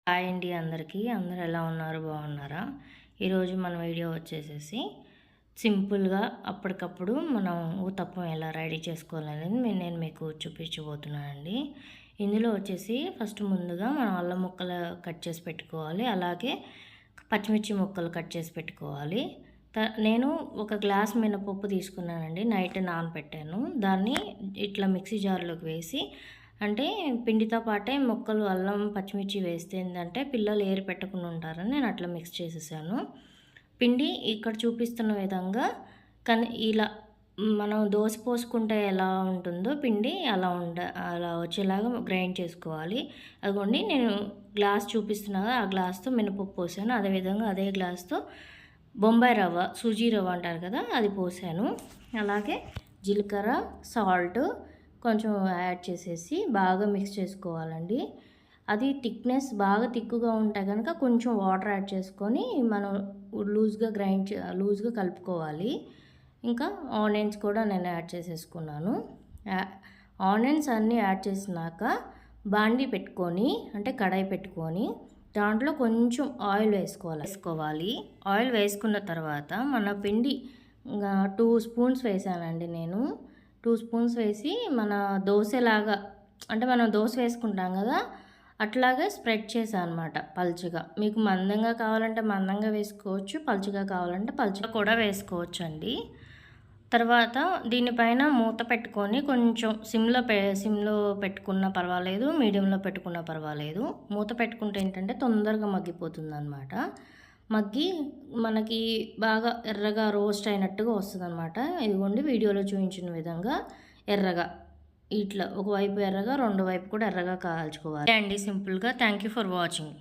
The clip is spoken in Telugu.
హాయ్ అండి అందరికీ. అందరూ ఎలా ఉన్నారు? బాగున్నారా? ఈరోజు మన వీడియో వచ్చేసేసి సింపుల్గా అప్పటికప్పుడు మనం ఊతప్పం ఎలా రెడీ చేసుకోవాలనేది నేను మీకు చూపించబోతున్నానండి. ఇందులో వచ్చేసి ఫస్ట్ ముందుగా మనం అల్లం ముక్కలు కట్ చేసి పెట్టుకోవాలి. అలాగే పచ్చిమిర్చి ముక్కలు కట్ చేసి పెట్టుకోవాలి. నేను ఒక గ్లాస్ మినపప్పు తీసుకున్నానండి. నైట్ నానబెట్టాను. దాన్ని ఇట్లా మిక్సీ జార్లోకి వేసి, అంటే పిండితో పాటే ముక్కలు అల్లం పచ్చిమిర్చి వేస్తే ఏంటంటే పిల్లలు ఏరి పెట్టకుండా ఉంటారని నేను అట్లా మిక్స్ చేసేసాను. పిండి ఇక్కడ చూపిస్తున్న విధంగా ఇలా మనం దోశ పోసుకుంటే ఎలా ఉంటుందో పిండి అలా వచ్చేలాగా గ్రైండ్ చేసుకోవాలి. అదిగోండి నేను గ్లాస్ చూపిస్తున్నా కదా, ఆ గ్లాస్తో మినపప్పు పోసాను. అదేవిధంగా అదే గ్లాస్తో బొంబాయి రవ్వ, సూజీ రవ్వ అంటారు కదా, అది పోసాను. అలాగే జీలకర్ర, సాల్ట్ కొంచెం యాడ్ చేసేసి బాగా మిక్స్ చేసుకోవాలండి. అది థిక్నెస్ బాగా తిక్కుగా ఉంటే కనుక కొంచెం వాటర్ యాడ్ చేసుకొని మనం లూజ్గా కలుపుకోవాలి. ఇంకా ఆనియన్స్ కూడా నేను యాడ్ చేసేసుకున్నాను. ఆనియన్స్ అన్నీ యాడ్ చేసినాక బాండీ పెట్టుకొని, అంటే కడాయి పెట్టుకొని దాంట్లో కొంచెం ఆయిల్ వేసుకోవాలి. ఆయిల్ వేసుకున్న తర్వాత మన పిండి 2 స్పూన్స్ వేసానండి నేను. 2 స్పూన్స్ వేసి మన దోశలాగా, అంటే మనం దోశ వేసుకుంటాం కదా, అట్లాగే స్ప్రెడ్ చేశాను అనమాట పల్చగా. మీకు మందంగా కావాలంటే మందంగా వేసుకోవచ్చు, పల్చగా కావాలంటే పల్చగా కూడా వేసుకోవచ్చు అండి. తర్వాత దీనిపైన మూత పెట్టుకొని కొంచెం సిమ్లో పెట్టుకున్నా పర్వాలేదు, మీడియంలో పెట్టుకున్నా పర్వాలేదు. మూత పెట్టుకుంటే ఏంటంటే తొందరగా మగ్గిపోతుంది అనమాట. మగ్గి మనకి బాగా ఎర్రగా రోస్ట్ అయినట్టుగా వస్తుంది అనమాట. ఇదిగోండి వీడియోలో చూపించిన విధంగా ఎర్రగా ఇట్లా ఒకవైపు ఎర్రగా, రెండు వైపు కూడా ఎర్రగా కాల్చుకోవాలి అండి. సింపుల్గా. Thank you for watching.